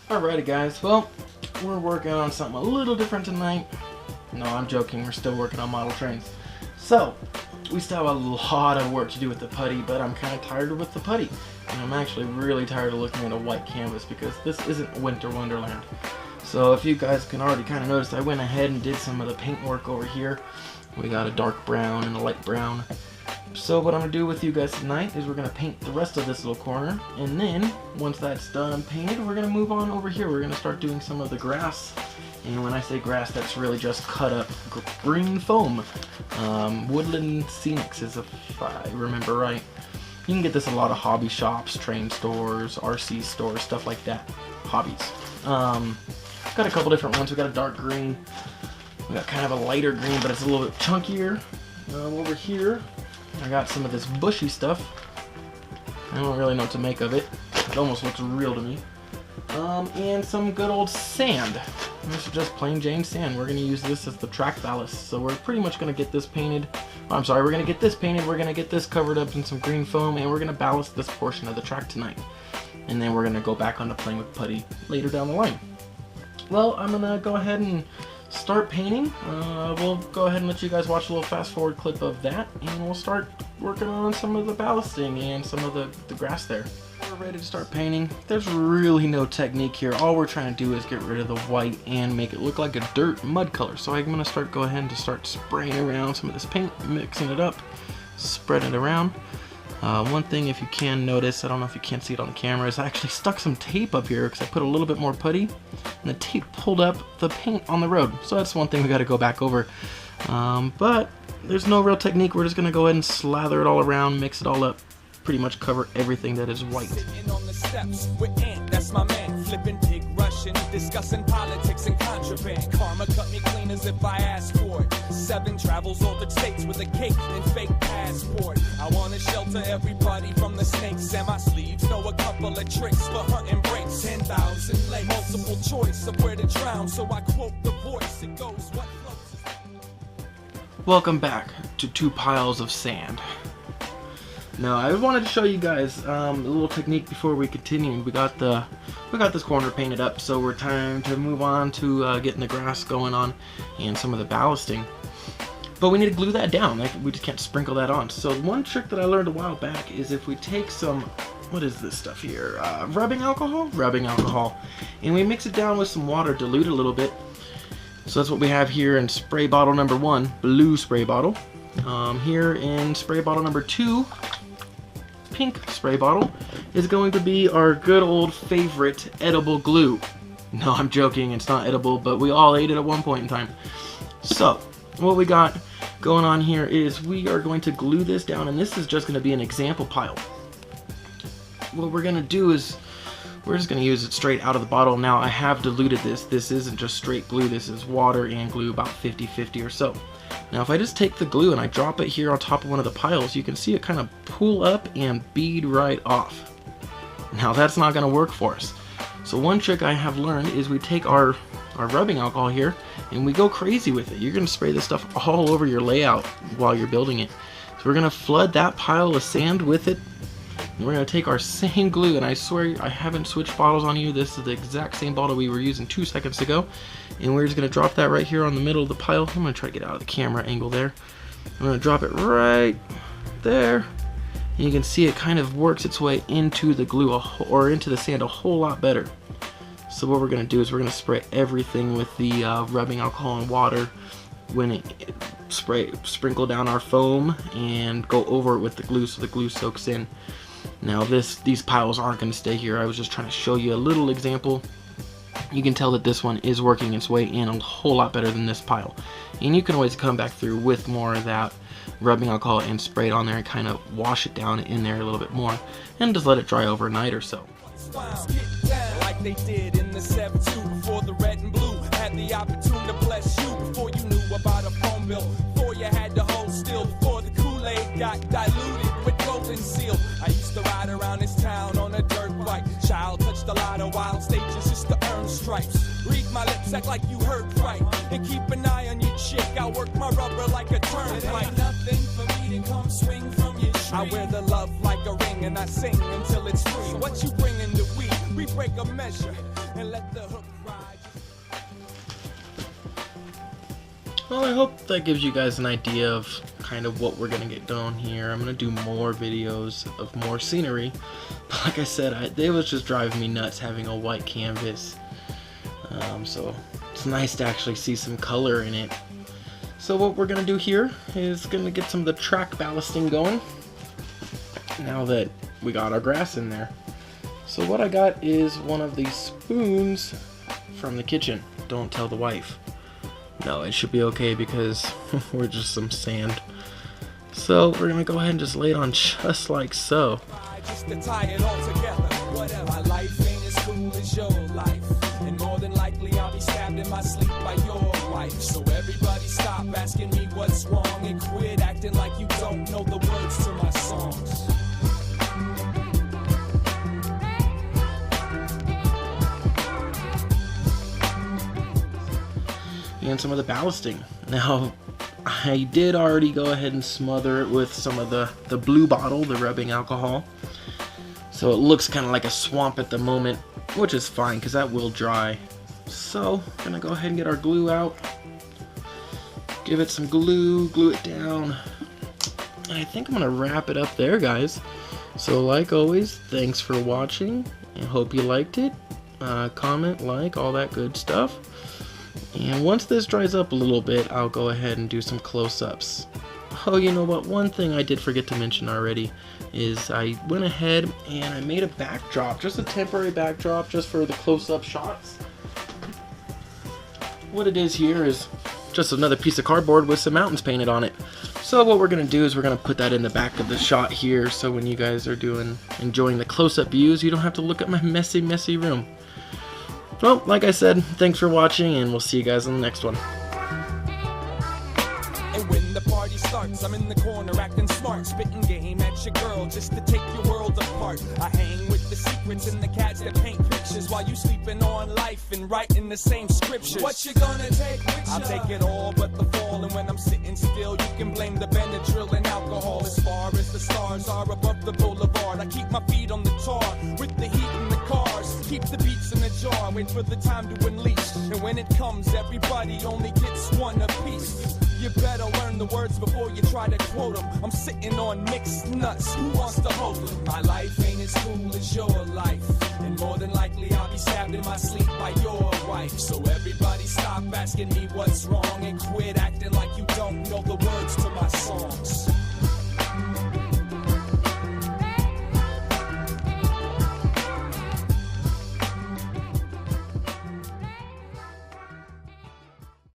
Alrighty guys, well, we're working on something a little different tonight. No, I'm joking, we're still working on model trains. So, we still have a lot of work to do with the putty, but I'm kind of tired with the putty. And I'm actually really tired of looking at a white canvas because this isn't Winter Wonderland. So if you guys can already kind of notice, I went ahead and did some of the paint work over here. We got a dark brown and a light brown. So what I'm going to do with you guys tonight is we're going to paint the rest of this little corner, and then once that's done and painted, we're going to move on over here. We're going to start doing some of the grass, and when I say grass, that's really just cut up green foam. Woodland Scenics is if I remember right. You can get this at a lot of hobby shops, train stores, RC stores, stuff like that. Hobbies. Got a couple different ones. We got a dark green. We got kind of a lighter green, but it's a little bit chunkier. Over here, I got some of this bushy stuff. I don't really know what to make of it. It almost looks real to me. And some good old sand. This is just plain Jane sand. We're going to use this as the track ballast. So we're pretty much going to get this painted. I'm sorry, we're going to get this painted. We're going to get this covered up in some green foam, and we're going to ballast this portion of the track tonight. And then we're going to go back onto playing with putty later down the line. Well, I'm going to go ahead and start painting. We'll go ahead and let you guys watch a little fast forward clip of that, and we'll start working on some of the ballasting and some of the grass there. We're ready to start painting. There's really no technique here. All we're trying to do is get rid of the white and make it look like a dirt mud color. So I'm going to go ahead and start spraying around some of this paint, mixing it up, spreading it around. One thing, if you can notice, I don't know if you can see it on the camera, is I actually stuck some tape up here because I put a little bit more putty, and the tape pulled up the paint on the road. So that's one thing we got to go back over. But there's no real technique. We're just going to go ahead and slather it all around, mix it all up, pretty much cover everything that is white. Sitting on the steps with Ant, that's my man, flipping big Russian, discussing politics and contraband. Karma cut me clean as if I asked for it. 7 travels all the states with a cape and fake passport. I want to shelter everybody from the snakes, and my sleeves know a couple of tricks for hunting breaks. 10,000 lay multiple choice of where to drown, so I quote the voice. It goes, what floats is... Welcome back to 2 piles of sand. Now, I wanted to show you guys a little technique before we continue. We got this corner painted up, so we're time to move on to getting the grass going on and some of the ballasting. But we need to glue that down. We just can't sprinkle that on. So one trick that I learned a while back is if we take some, what is this stuff here? Rubbing alcohol, and we mix it down with some water, dilute it a little bit. So that's what we have here in spray bottle number 1, blue spray bottle. Here in spray bottle number 2, pink spray bottle, is going to be our good old favorite edible glue. No, I'm joking, it's not edible, but we all ate it at one point in time. So, what we got going on here is we are going to glue this down, and this is just going to be an example pile. What we're going to do is we're just going to use it straight out of the bottle. Now, I have diluted this. This isn't just straight glue. This is water and glue, about 50-50 or so. Now, if I just take the glue and I drop it here on top of one of the piles, you can see it kind of pull up and bead right off. Now, that's not going to work for us. So one trick I have learned is we take our rubbing alcohol here and we go crazy with it. You're going to spray this stuff all over your layout while you're building it. So we're going to flood that pile of sand with it. And we're going to take our same glue, and I swear I haven't switched bottles on you. This is the exact same bottle we were using 2 seconds ago. And we're just going to drop that right here on the middle of the pile. I'm going to try to get out of the camera angle there. I'm going to drop it right there. And you can see it kind of works its way into the glue or into the sand a whole lot better. So what we're going to do is we're going to spray everything with the rubbing alcohol and water. When it sprinkle down our foam and go over it with the glue so the glue soaks in. Now these piles aren't going to stay here. I was just trying to show you a little example. You can tell that this one is working its way in a whole lot better than this pile. And you can always come back through with more of that rubbing alcohol and spray it on there and kind of wash it down in there a little bit more. And just let it dry overnight or so. Like they did in the 7-2 before the red and blue had the opportunity to bless you before you knew about a phone bill, before you had to hold still, before the Kool-Aid got diluted with golden seal. I used to ride around this town on a dirt bike. Child touched a lot of wild stages just to earn stripes. Read my lips, act like you heard right, and keep an eye on your chick. I work my rubber like a turnpike. Ain't nothing for me to come swing from your tree. I wear the love like a ring and I sing until it's free. What you bringing to we break a measure and let the hook ride. Well, I hope that gives you guys an idea of kind of what we're gonna get done here. I'm gonna do more videos of more scenery. But like I said, it was just driving me nuts having a white canvas. So it's nice to actually see some color in it. So what we're gonna do here is gonna get some of the track ballasting going now that we got our grass in there. So what I got is one of these spoons from the kitchen. Don't tell the wife. No, it should be okay because we're just some sand. So we're gonna go ahead and just lay it on just like so. Just to tie it all together. Whatever. My life ain't as cool as your life. And more than likely I'll be stabbed in my sleep by your wife. So everybody stop asking me what's wrong and quit acting like you don't know the words to my songs. And some of the ballasting. Now, I did already go ahead and smother it with some of the blue bottle, the rubbing alcohol. So it looks kind of like a swamp at the moment, which is fine because that will dry. So, gonna go ahead and get our glue out. Give it some glue it down. And I think I'm gonna wrap it up there, guys. So like always, thanks for watching. I hope you liked it. Comment, like, all that good stuff. And once this dries up a little bit, I'll go ahead and do some close-ups. Oh, you know what? One thing I did forget to mention already is I went ahead and I made a backdrop, just a temporary backdrop just for the close-up shots. What it is here is just another piece of cardboard with some mountains painted on it. So what we're going to do is we're going to put that in the back of the shot here, so when you guys are enjoying the close-up views, you don't have to look at my messy room. Well, like I said, thanks for watching, and we'll see you guys in the next one. And when the party starts, I'm in the corner acting smart, spitting game at your girl just to take your world apart. I hang with the secrets and the cats that paint pictures while you sleeping on life and writing the same scriptures. What you gonna take with you? I'll take it all but the fall, and when I'm sitting still, you can blame the Benadryl and alcohol. As far as the stars are above the boulevard, I keep my feet on the tar with the heat in the cars. Keep the beats in the jar, wait for the time to unleash. And when it comes, everybody only gets one apiece. You better learn the words before you try to quote them. I'm sitting on mixed nuts, who wants to hold them? My life ain't as cool as your life. And more than likely I'll be stabbed in my sleep by your wife. So everybody stop asking me what's wrong and quit acting like you don't know the words to my song.